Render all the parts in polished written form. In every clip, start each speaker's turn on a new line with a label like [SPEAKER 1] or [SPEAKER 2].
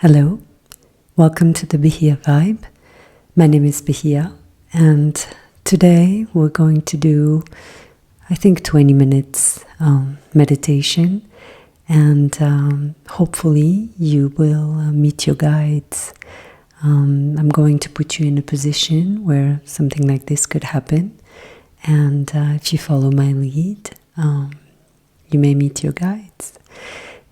[SPEAKER 1] Hello, welcome to the Bahia Vibe. My name is Bahia, and today we're going to do, I think, 20 minutes meditation, and hopefully you will meet your guides. I'm going to put you in a position where something like this could happen, and if you follow my lead, you may meet your guides.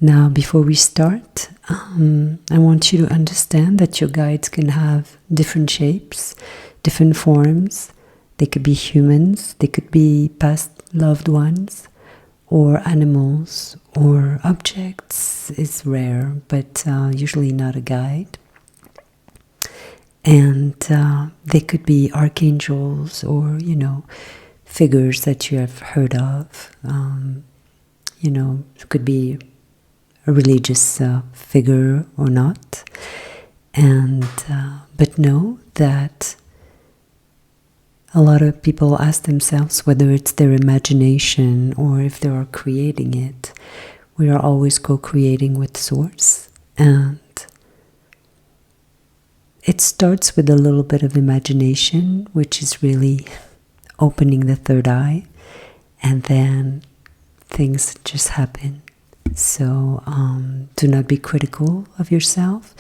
[SPEAKER 1] Now, before we start, I want you to understand that your guides can have different shapes, different forms. They could be humans, they could be past loved ones, or animals, or objects. It's rare, but usually not a guide. And they could be archangels or, figures that you have heard of. It could be a religious figure or not, and but know that a lot of people ask themselves whether it's their imagination or if they are creating it. We are always co-creating with Source, and it starts with a little bit of imagination, which is really opening the third eye, and then things just happen. So do not be critical of yourself,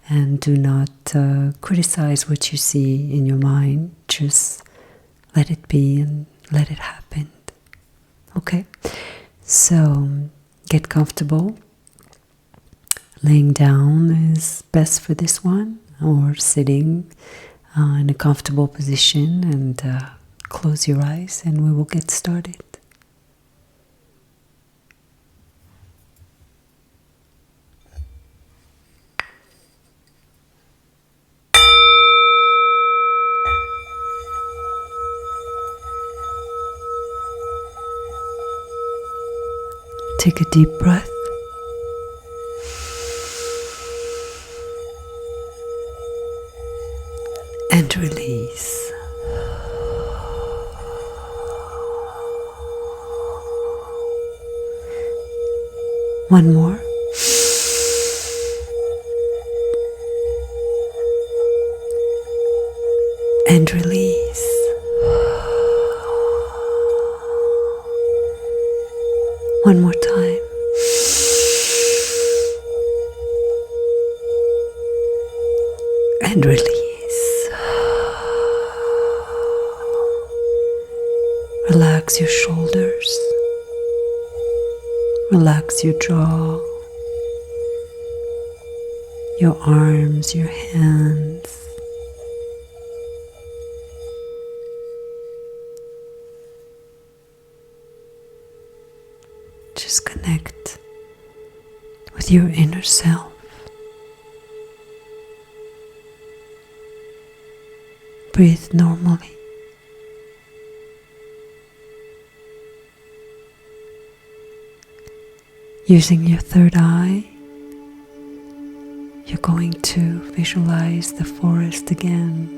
[SPEAKER 1] and do not criticize what you see in your mind. Just let it be and let it happen. Okay? So get comfortable. Laying down is best for this one, or sitting in a comfortable position, and close your eyes and we will get started. Take a deep breath. And release. One more. And release. One more time. And release. Relax your shoulders. Relax your jaw, your arms, your hands. Just connect with your inner self. Breathe normally. Using your third eye, you're going to visualize the forest again.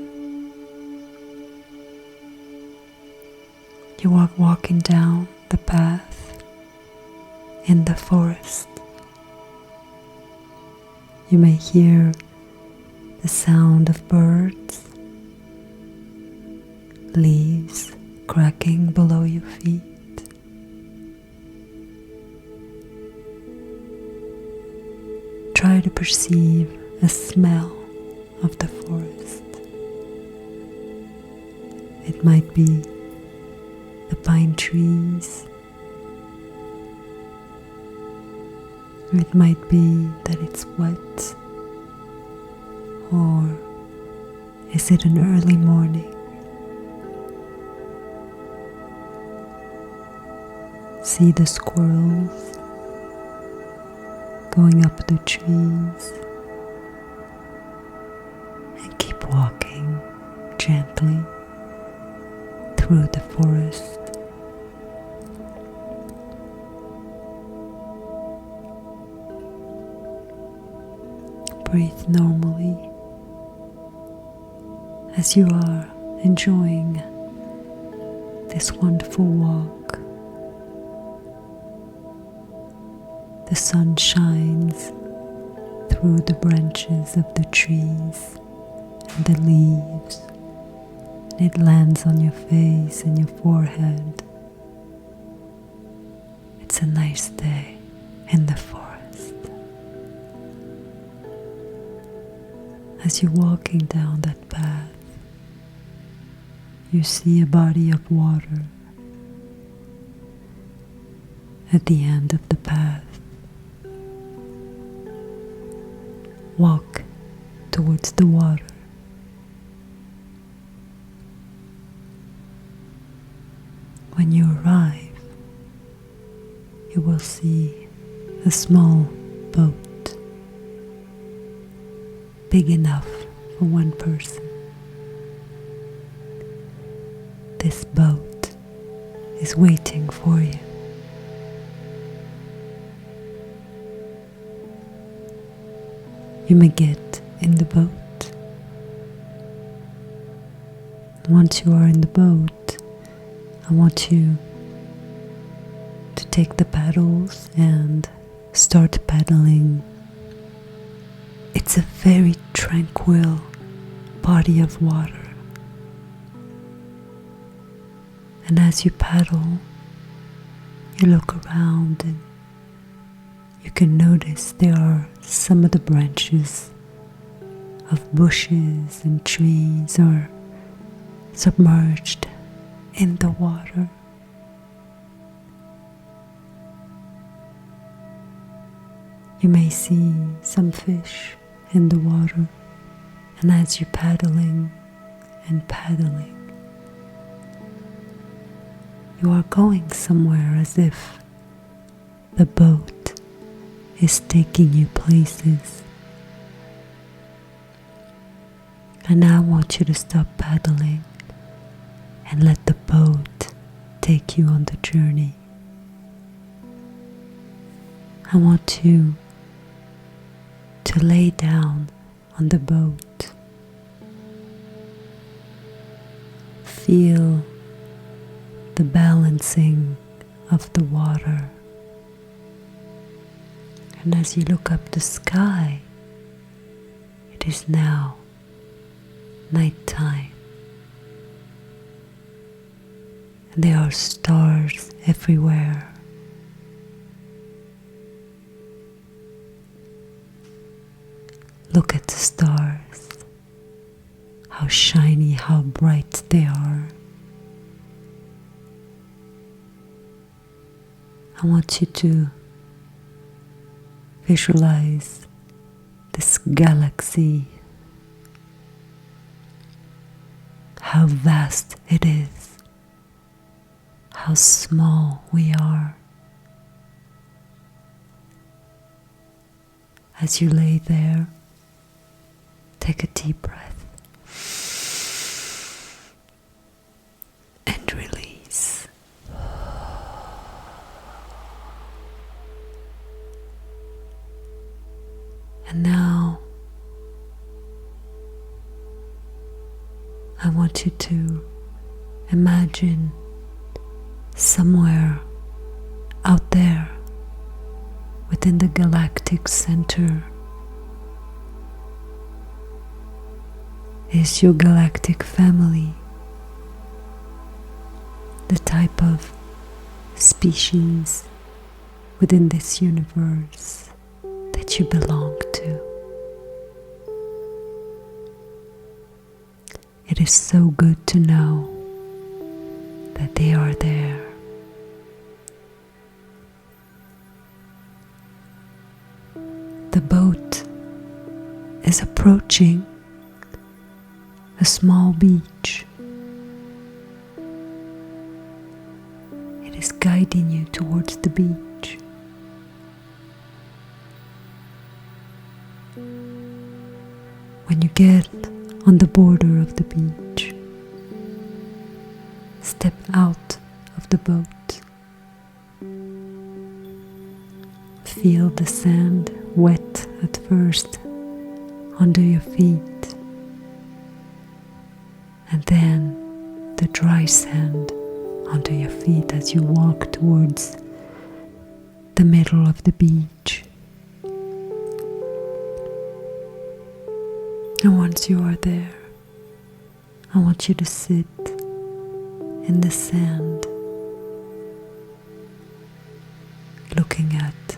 [SPEAKER 1] You are walking down the path in the forest. You may hear the sound of birds, leaves cracking below your feet. Try to perceive the smell of the forest. It might be the pine trees. It might be that it's wet. Or is it an early morning? See the squirrels going up the trees, and keep walking gently through the forest. Breathe normally as you are enjoying this wonderful walk. The sun shines through the branches of the trees and the leaves. It lands on your face and your forehead. It's a nice day in the forest. As you're walking down that path, you see a body of water at the end of the path. Walk towards the water. When you arrive, you will see a small boat, big enough for one person. This boat is waiting for you. You may get in the boat. Once you are in the boat, I want you to take the paddles and start paddling. It's a very tranquil body of water. And as you paddle, you look around and you can notice there are some of the branches of bushes and trees are submerged in the water. You may see some fish in the water, and as you're paddling and paddling, you are going somewhere as if the boat is taking you places. And now I want you to stop paddling and let the boat take you on the journey. I want you to lay down on the boat. Feel the balancing of the water. And as you look up the sky, it is now nighttime. And there are stars everywhere. Look at the stars, how shiny, how bright they are. I want you to visualize this galaxy, how vast it is, how small we are. As you lay there, take a deep breath and release. And now I want you to imagine somewhere out there within the galactic center is your galactic family, the type of species within this universe that you belong to. It is so good to know that they are there. The boat is approaching a small beach. It is guiding you towards the beach. When you get on the border of the beach, step out of the boat. Feel the sand wet at first under your feet, and then the dry sand under your feet as you walk towards the middle of the beach. And once you are there, I want you to sit in the sand, looking at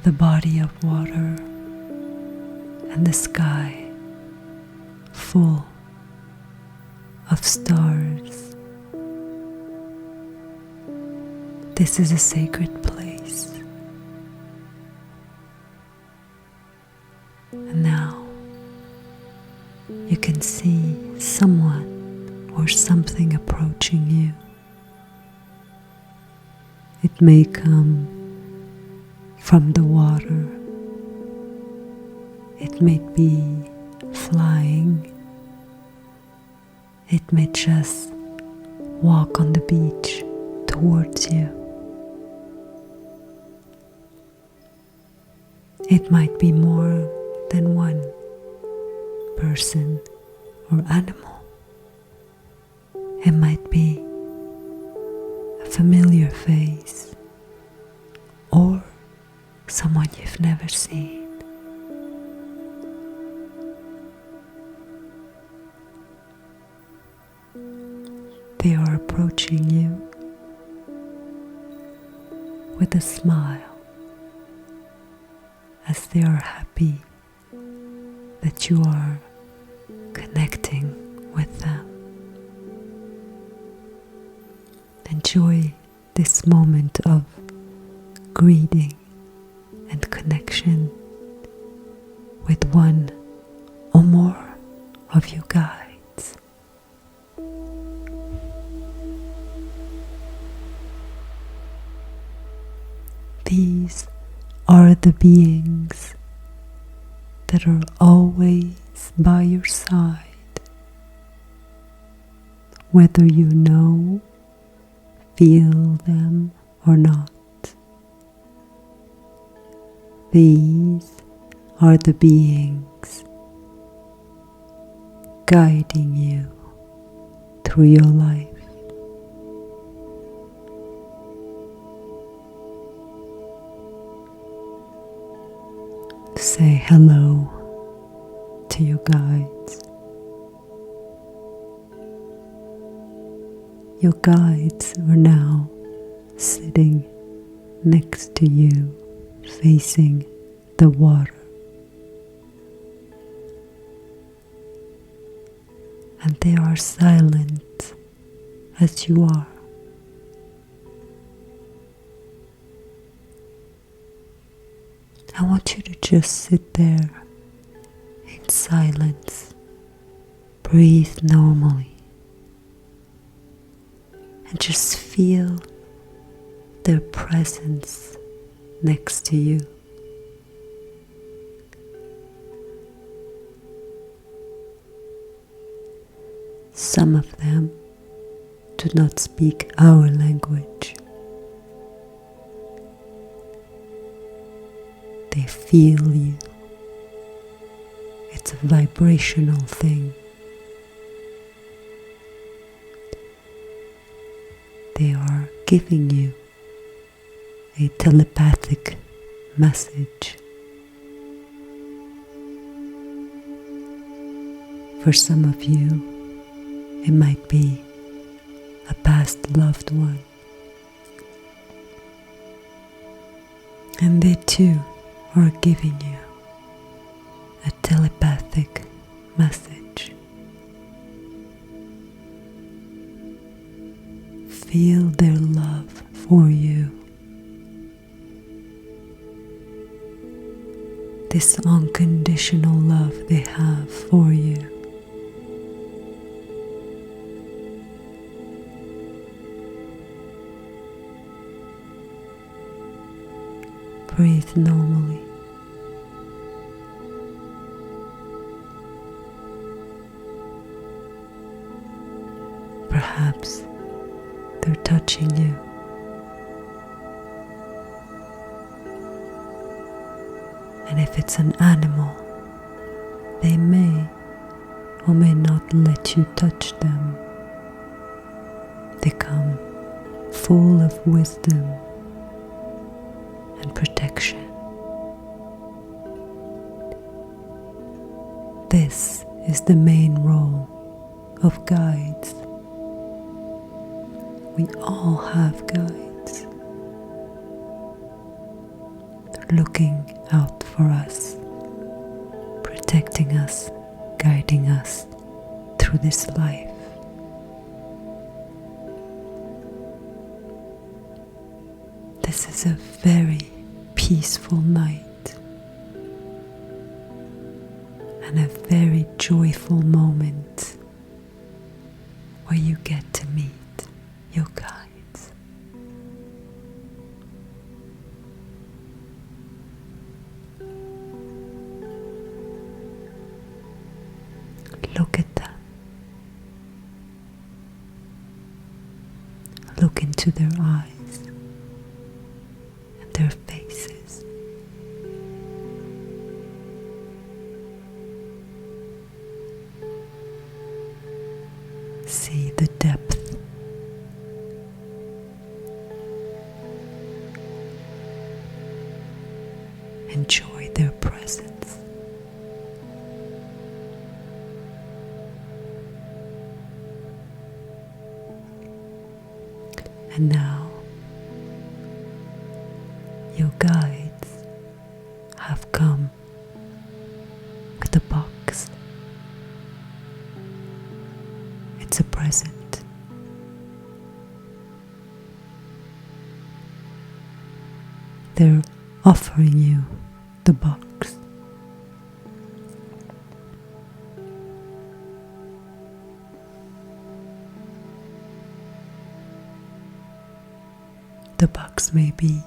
[SPEAKER 1] the body of water and the sky full of stars. This is a sacred place. And now you can see someone or something approaching you. It may come from the water. It may be flying. It may just walk on the beach towards you. It might be more than one person or animal. It might be a familiar face or someone you've never seen. They are approaching you with a smile as they are happy that you are connecting with them. Enjoy this moment of greeting and connection with one or more of your guides. These are the beings that are always by your side, whether you know, feel them or not. These are the beings guiding you through your life. Say hello to your guides. Your guides are now sitting next to you, facing the water. And they are silent as you are. I want you to just sit there in silence, breathe normally, and just feel their presence next to you. Some of them do not speak our language. They feel you. It's a vibrational thing. They are giving you a telepathic message. For some of you, it might be a past loved one. And they too are giving you a telepathic message. Feel their love for you. This unconditional love they have for you. Breathe normally. Perhaps they're touching you. And if it's an animal, they may or may not let you touch them. They come full of wisdom and protection. This is the main role of guides. We all have guides looking out for us, protecting us, guiding us through this life. This is a very peaceful night and a very joyful moment where you get to meet your guides. Look at them. Look into their eyes and their faces. See the depth. Enjoy their presence. And now, your guides have come with a box. It's a present. They're offering you the box. The box may be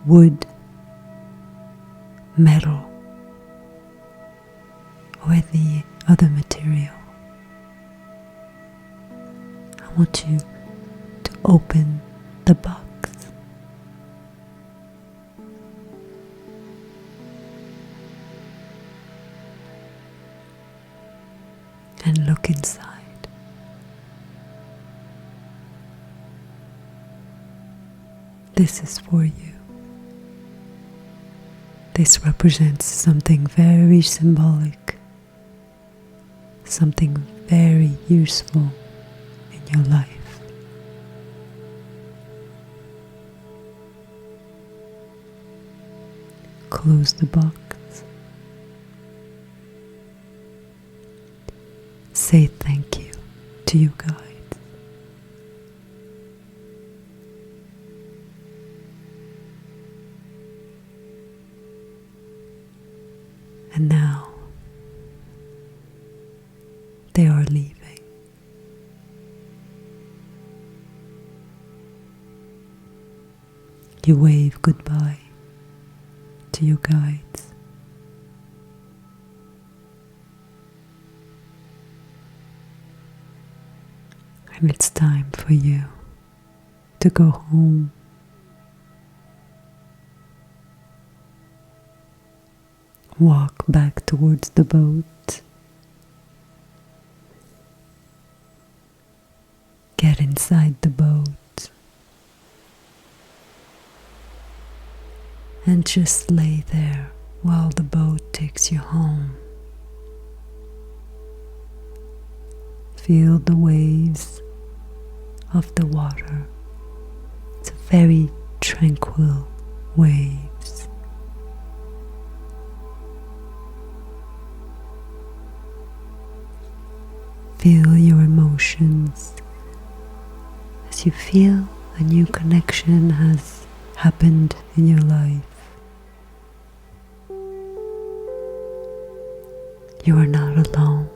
[SPEAKER 1] wood, metal, or any other material. I want you to open the box and look inside. This is for you. This represents something very symbolic, something very useful in your life. Close the box. Say thank you to your guide. And now they are leaving. You wave goodbye to your guides. And it's time for you to go home. Walk back towards the boat. Get inside the boat. And just lay there while the boat takes you home. Feel the waves of the water. It's very tranquil waves. Feel your emotions as you feel a new connection has happened in your life. You are not alone.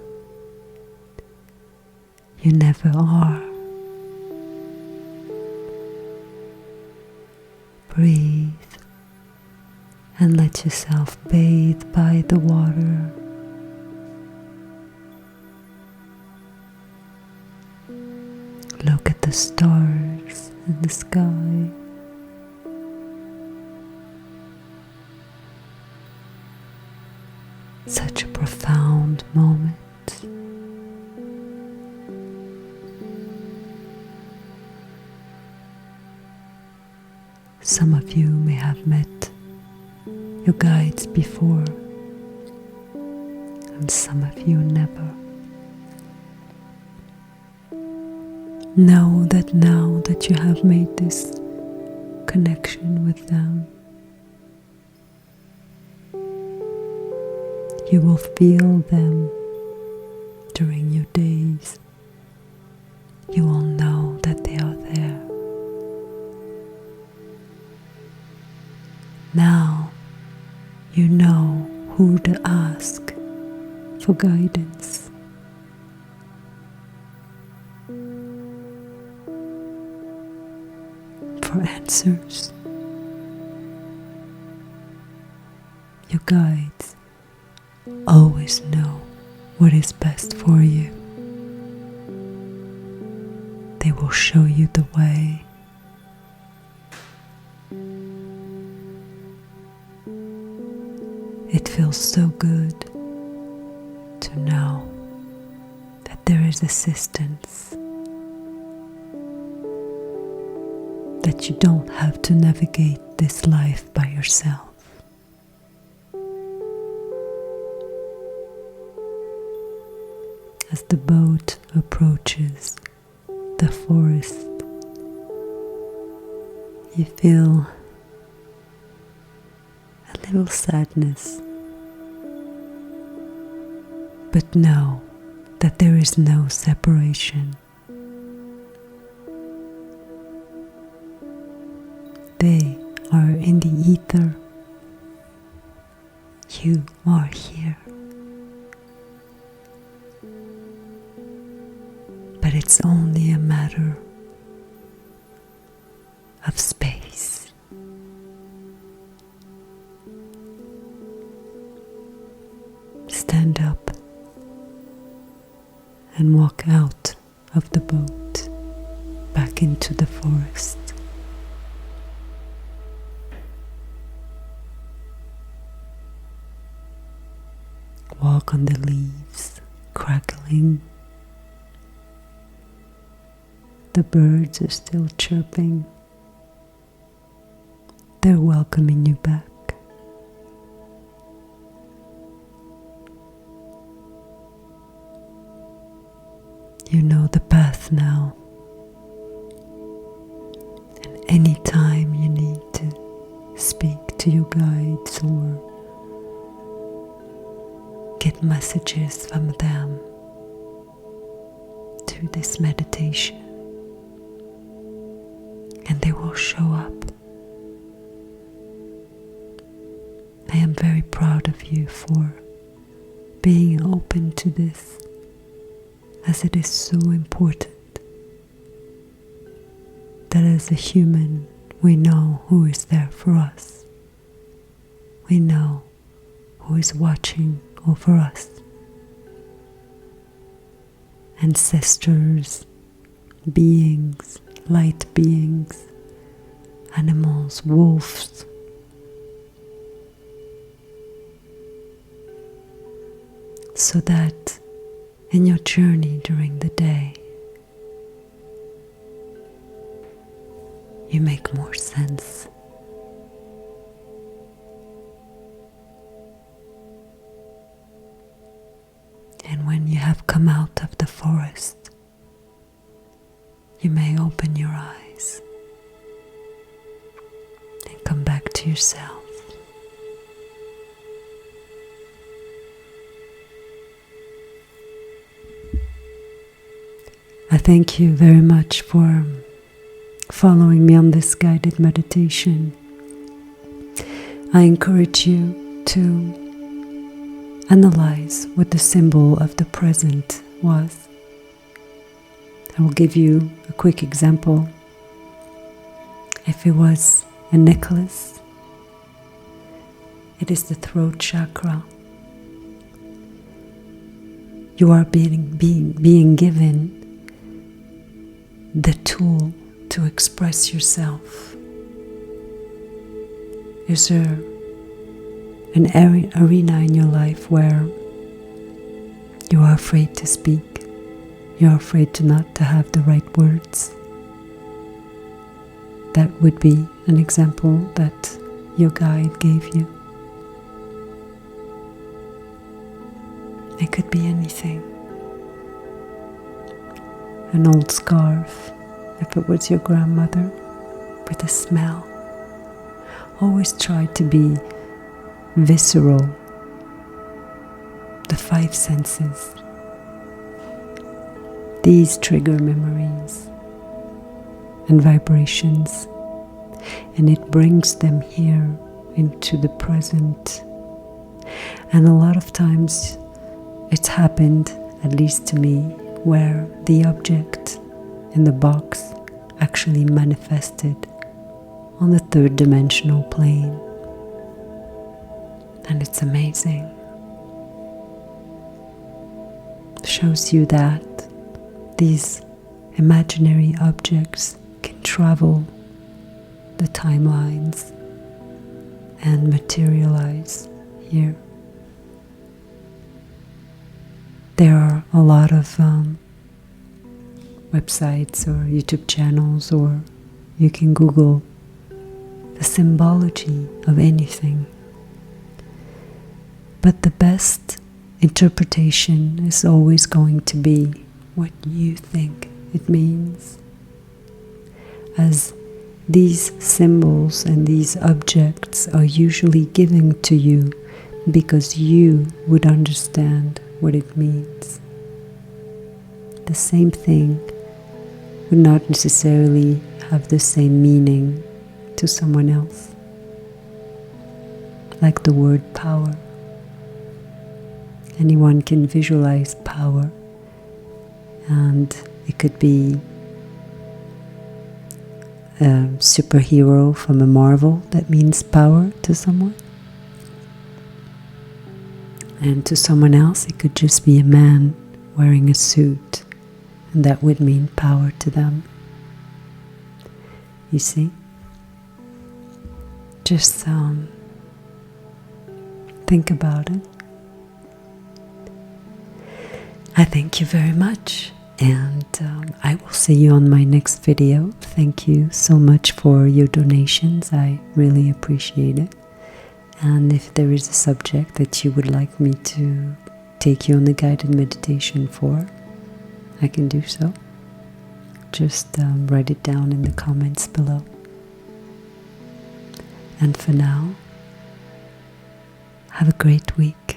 [SPEAKER 1] You never are. Breathe and let yourself bathe by the water. Look at the stars in the sky. Such a profound moment. Some of you may have met your guides before. and some of you never. Know that now that you have made this connection with them, you will feel them during your days. You will know that they are there. Now you know who to ask for guidance. For answers. Your guides always know what is best for you. They will show you the way. It feels so good to know that there is assistance, that you don't have to navigate this life by yourself. As the boat approaches the forest, you feel a little sadness, but know that there is no separation. They are in the ether. You are here. But it's only a matter of space. Stand up and walk out of the boat back into the forest. Walk on the leaves crackling. The birds are still chirping. They're welcoming you back. You know the path now. And anytime you need to speak to your guides or get messages from them through this meditation, and they will show up. I am very proud of you for being open to this, as it is so important that as a human we know who is there for us. We know who is watching over us. Ancestors, beings, light beings, animals, wolves. So that in your journey during the day, you make more sense. And when you have come out of the forest, you may open your eyes and come back to yourself. I thank you very much for following me on this guided meditation. I encourage you to analyze what the symbol of the present was. I will give you a quick example. If it was a necklace, it is the throat chakra. You are being given the tool to express yourself. Is there an arena in your life where you are afraid to speak? You're afraid to have the right words? That would be an example that your guide gave you. It could be anything. An old scarf, if it was your grandmother, with a smell. Always try to be visceral. The 5 senses. These trigger memories and vibrations, and it brings them here into the present. And a lot of times it's happened, at least to me, where the object in the box actually manifested on the 3rd dimensional plane. And it's amazing. Shows you that these imaginary objects can travel the timelines and materialize here. There are a lot of websites or YouTube channels, or you can Google the symbology of anything. But the best interpretation is always going to be what you think it means. As these symbols and these objects are usually given to you because you would understand what it means. The same thing would not necessarily have the same meaning to someone else. Like the word power. Anyone can visualize power, and it could be a superhero from a Marvel that means power to someone. And to someone else, it could just be a man wearing a suit, and that would mean power to them. You see? Just think about it. I thank you very much, and I will see you on my next video. Thank you so much for your donations. I really appreciate it. And if there is a subject that you would like me to take you on the guided meditation for, I can do so. Just write it down in the comments below. And for now, have a great week.